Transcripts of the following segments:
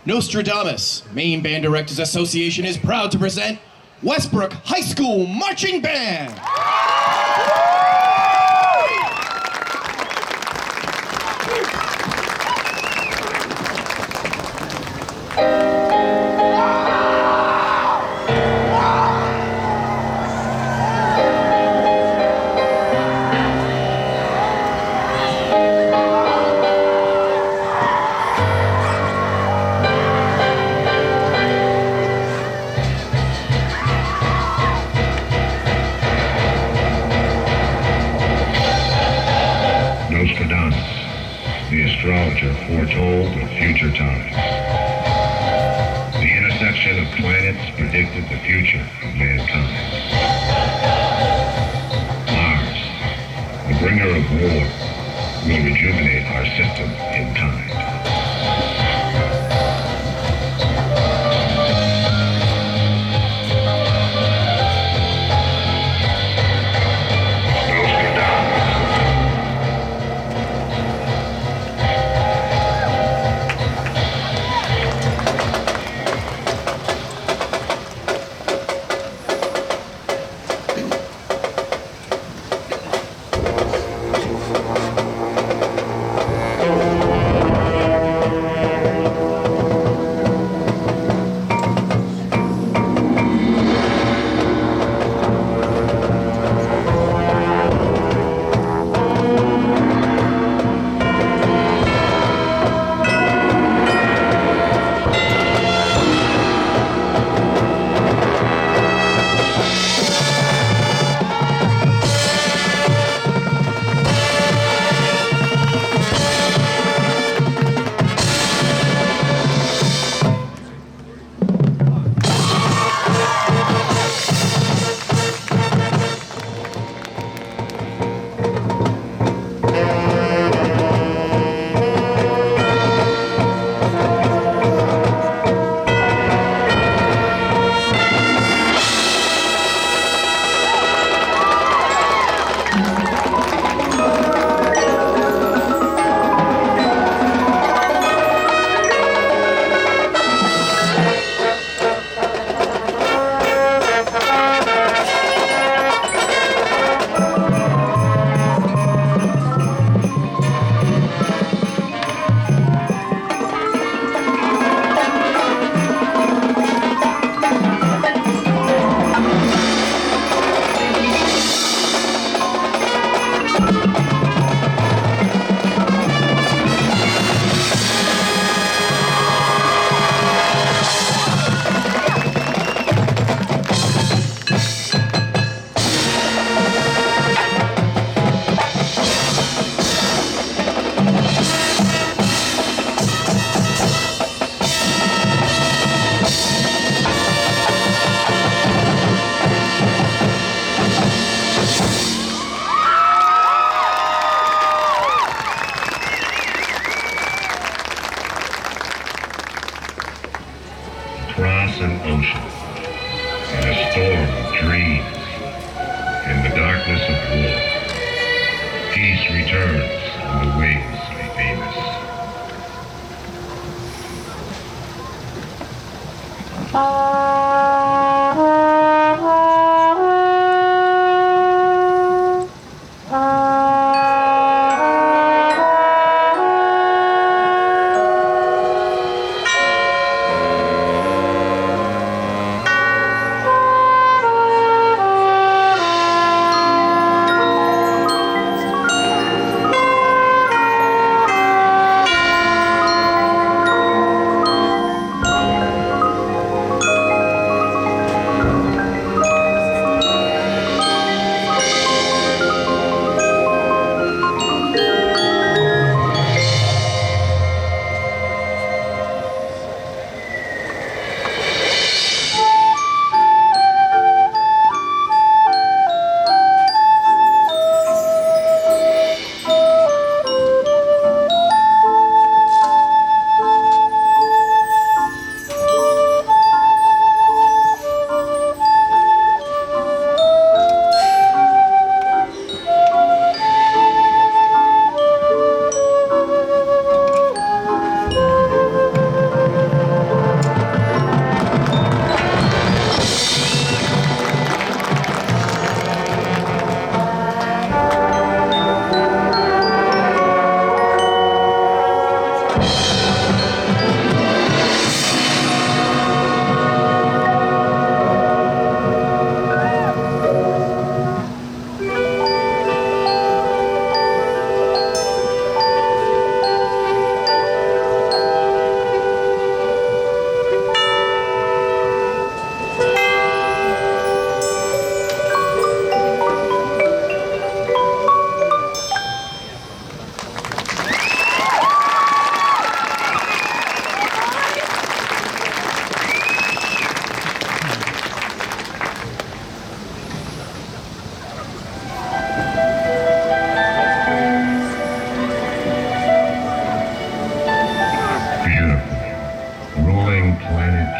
Nostradamus, Maine Band Directors Association is proud to present Westbrook High School Marching Band. Nostradamus, the astrologer, foretold of future times. The intersection of planets predicted the future of mankind. Mars, the bringer of war, will rejuvenate our system in kind. Across an ocean, in a storm of dreams, in the darkness of war, peace returns on the wings of Venus.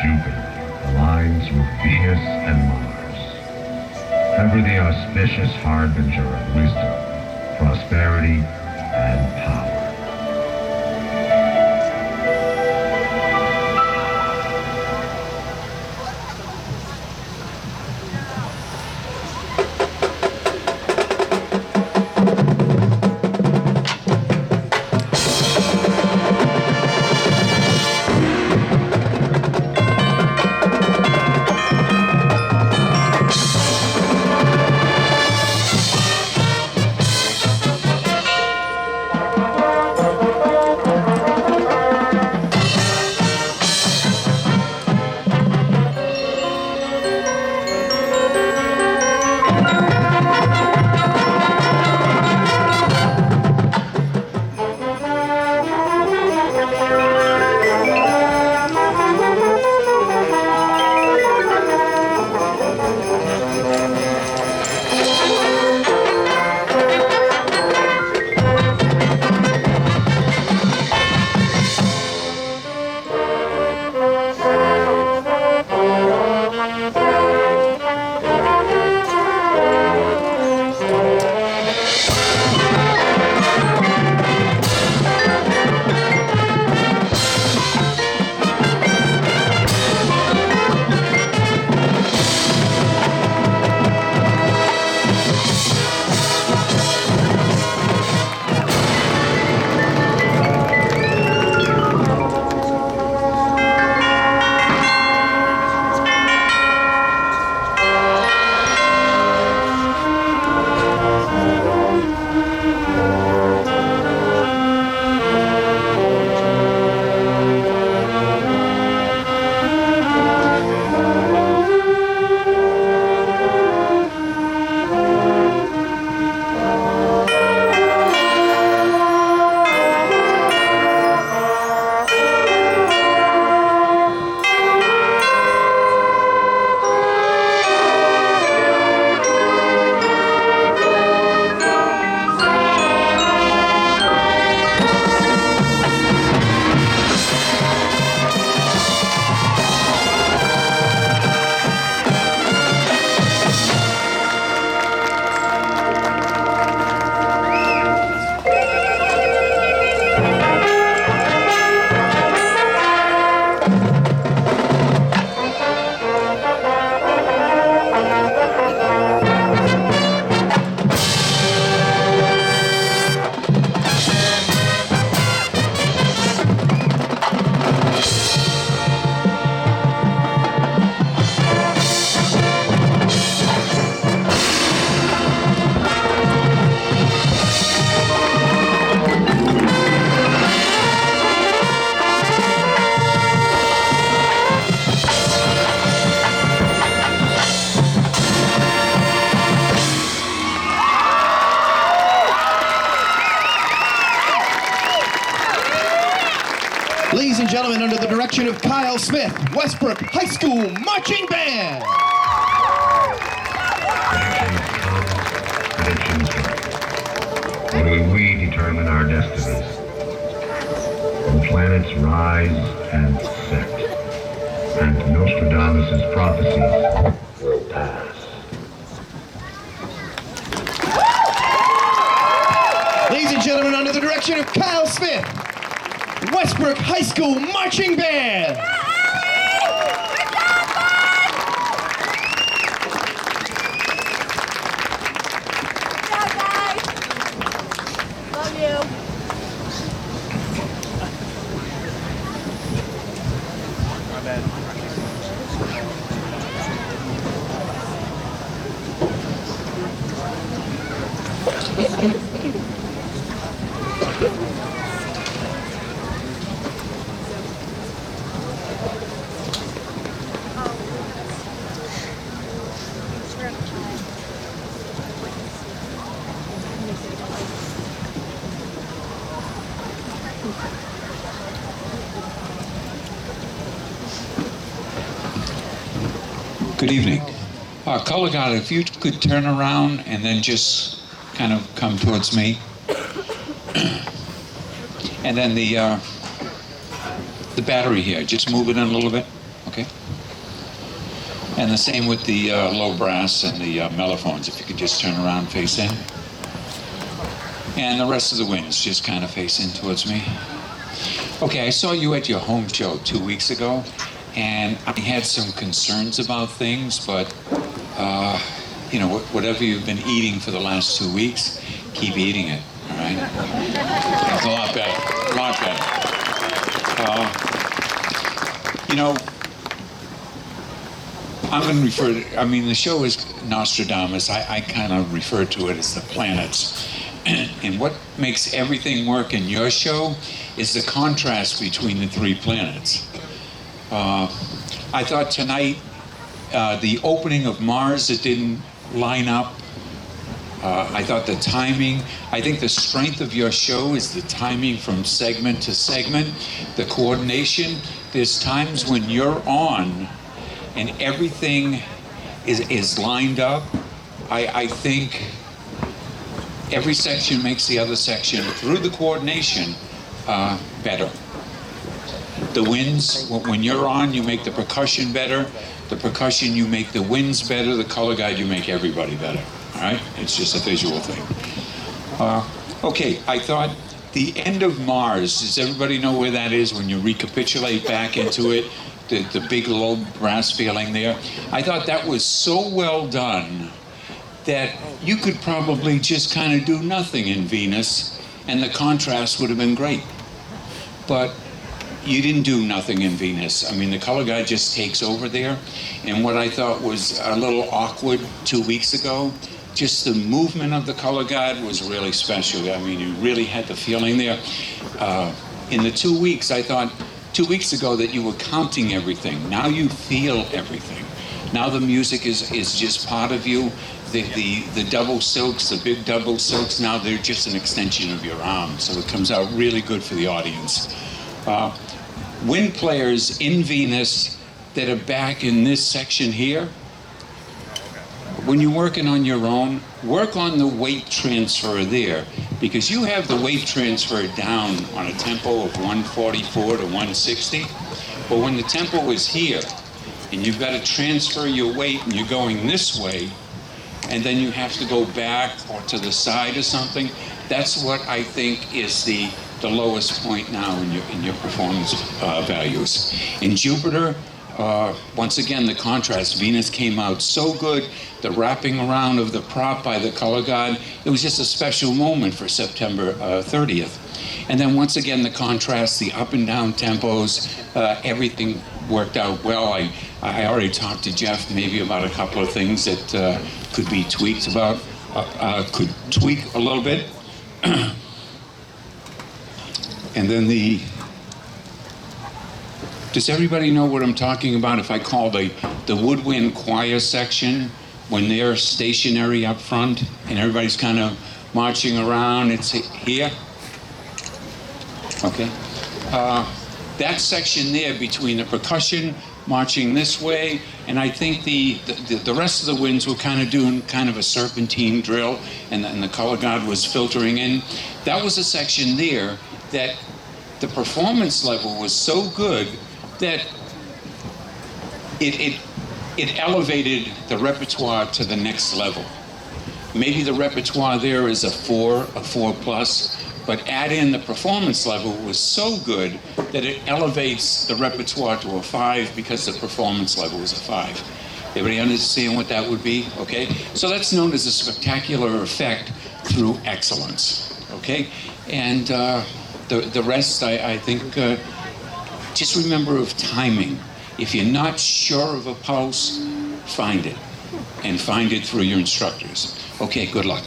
Jupiter aligns with Venus and Mars, ever the auspicious harbinger of wisdom, prosperity, and power. Ladies and gentlemen, under the direction of Kyle Smith, Westbrook High School Marching Band. Predictions come. Only we determine our destinies. When planets rise and set, and Nostradamus' prophecies will pass. Ladies and gentlemen, under the direction of Kyle Smith, Westbrook High School Marching Band. Good evening. Color guard, if you could turn around and then just kind of come towards me. And then the battery here, just move it in a little bit. Okay? And the same with the low brass and the mellophones, if you could just turn around, face in. And the rest of the winds just kind of face in towards me. Okay, I saw you at your home show 2 weeks ago, and I had some concerns about things, but you know, whatever you've been eating for the last 2 weeks, keep eating it, all right? It's a lot better, a lot better. You know, I'm going to refer to, I mean, the show is Nostradamus. I kind of refer to it as the planets. And what makes everything work in your show is the contrast between the 3 planets. I thought tonight, the opening of Mars, it didn't line up. I thought the timing, I think the strength of your show is the timing from segment to segment, the coordination. There's times when you're on and everything is lined up. I think every section makes the other section, through the coordination, better. The winds, when you're on, you make the percussion better. The percussion, you make the winds better. The color guide, you make everybody better. All right? It's just a visual thing. Okay, I thought the end of Mars, does everybody know where that is when you recapitulate back into it? The big low brass feeling there. I thought that was so well done that you could probably just kind of do nothing in Venus and the contrast would have been great. But you didn't do nothing in Venus. I mean, the color guide just takes over there. And what I thought was a little awkward 2 weeks ago, just the movement of the color guide was really special. I mean, you really had the feeling there. In the 2 weeks, I thought 2 weeks ago that you were counting everything. Now you feel everything. Now the music is just part of you. The double silks, the big double silks, now they're just an extension of your arm. So it comes out really good for the audience. Wind players in Venus that are back in this section here, when you're working on your own, work on the weight transfer there, because you have the weight transfer down on a tempo of 144 to 160. But when the tempo is here, and you've got to transfer your weight and you're going this way, and then you have to go back or to the side or something, that's what I think is the lowest point now in your performance values. In Jupiter, once again, the contrast. Venus came out so good. The wrapping around of the prop by the color guide, it was just a special moment for September 30th. And then once again, the contrast, the up and down tempos, everything worked out well. I already talked to Jeff maybe about a couple of things that could be tweaked about, could tweak a little bit. And then does everybody know what I'm talking about if I call the woodwind choir section, when they're stationary up front and everybody's kind of marching around? It's here. Okay. That section there between the percussion marching this way, and I think the rest of the winds were kind of doing kind of a serpentine drill, and the color guard was filtering in. That was a section there that the performance level was so good that it elevated the repertoire to the next level. Maybe the repertoire there is a 4 plus, but add in the performance level was so good that it elevates the repertoire to a 5 because the performance level is a 5. Everybody understand what that would be? Okay? So that's known as a spectacular effect through excellence. Okay? And the rest, I think, just remember of timing. If you're not sure of a pulse, find it. And find it through your instructors. Okay, good luck.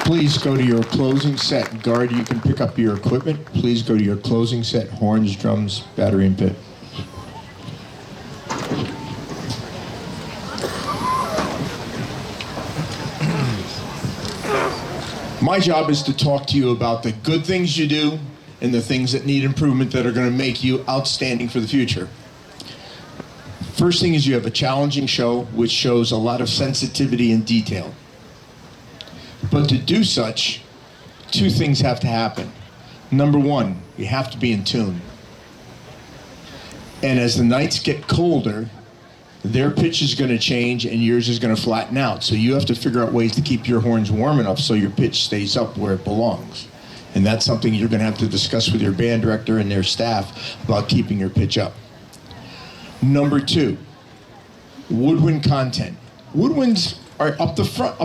Please go to your closing set. Guard, you can pick up your equipment. Please go to your closing set, horns, drums, battery, and pit. My job is to talk to you about the good things you do and the things that need improvement that are going to make you outstanding for the future. First thing is you have a challenging show which shows a lot of sensitivity and detail. But to do such, two things have to happen. Number one, you have to be in tune. And as the nights get colder, their pitch is going to change and yours is going to flatten out. So you have to figure out ways to keep your horns warm enough so your pitch stays up where it belongs. And that's something you're going to have to discuss with your band director and their staff about keeping your pitch up. Number two, woodwind content. Woodwinds are up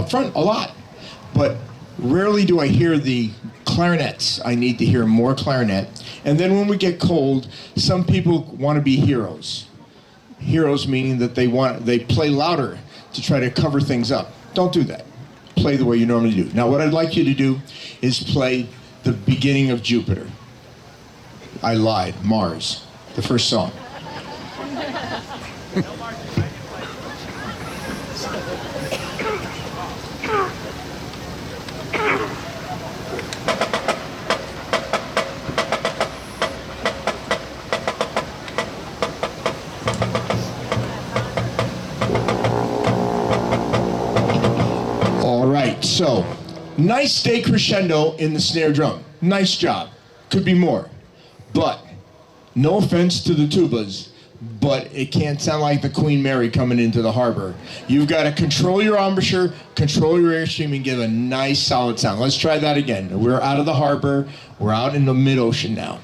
front a lot, but rarely do I hear the clarinets. I need to hear more clarinet. And then when we get cold, some people want to be heroes. Heroes meaning that they play louder to try to cover things up. Don't do that. Play the way you normally do. Now what I'd like you to do is play the beginning of Jupiter. I lied, Mars, the first song. All right, so nice decrescendo in the snare drum. Nice job. Could be more. But no offense to the tubas, but it can't sound like the Queen Mary coming into the harbor. You've got to control your embouchure, control your airstream, and give a nice solid sound. Let's try that again. We're out of the harbor. We're out in the mid-ocean now.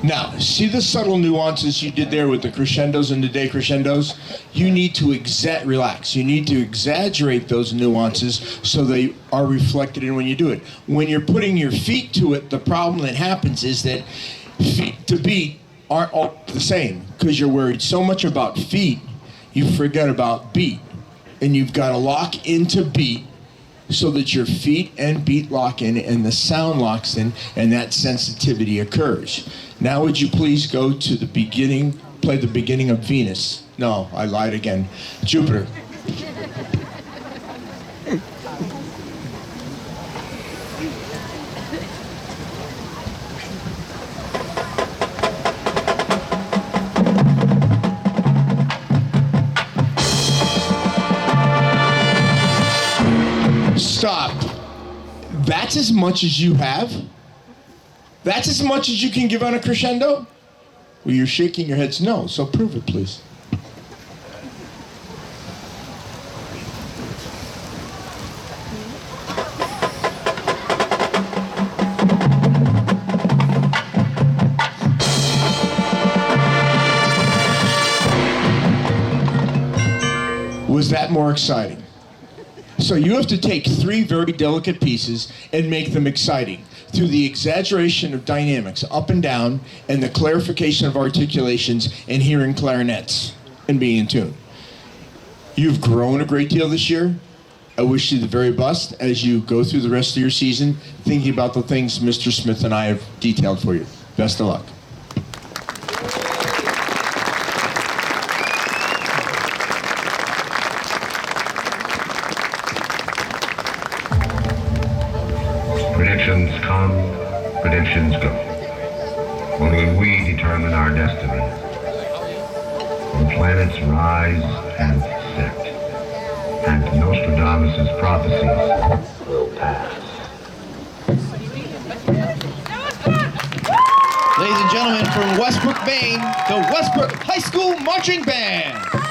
Now, see the subtle nuances you did there with the crescendos and the decrescendos? You need to relax. You need to exaggerate those nuances so they are reflected in when you do it. When you're putting your feet to it, the problem that happens is that feet to beat aren't all the same because you're worried so much about feet, you forget about beat. And you've got to lock into beat so that your feet and beat lock in and the sound locks in and that sensitivity occurs. Now would you please go to the beginning, play the beginning of Venus. No, I lied again. Jupiter. Stop. That's as much as you have? That's as much as you can give on a crescendo? Well, you're shaking your heads no, so prove it, please. Was that more exciting? So you have to take three very delicate pieces and make them exciting through the exaggeration of dynamics up and down and the clarification of articulations and hearing clarinets and being in tune. You've grown a great deal this year. I wish you the very best as you go through the rest of your season thinking about the things Mr. Smith and I have detailed for you. Best of luck. Predictions come, predictions go. Only we determine our destiny. When planets rise and set, and Nostradamus' prophecies will pass. Ladies and gentlemen, from Westbrook, Maine, the Westbrook High School Marching Band.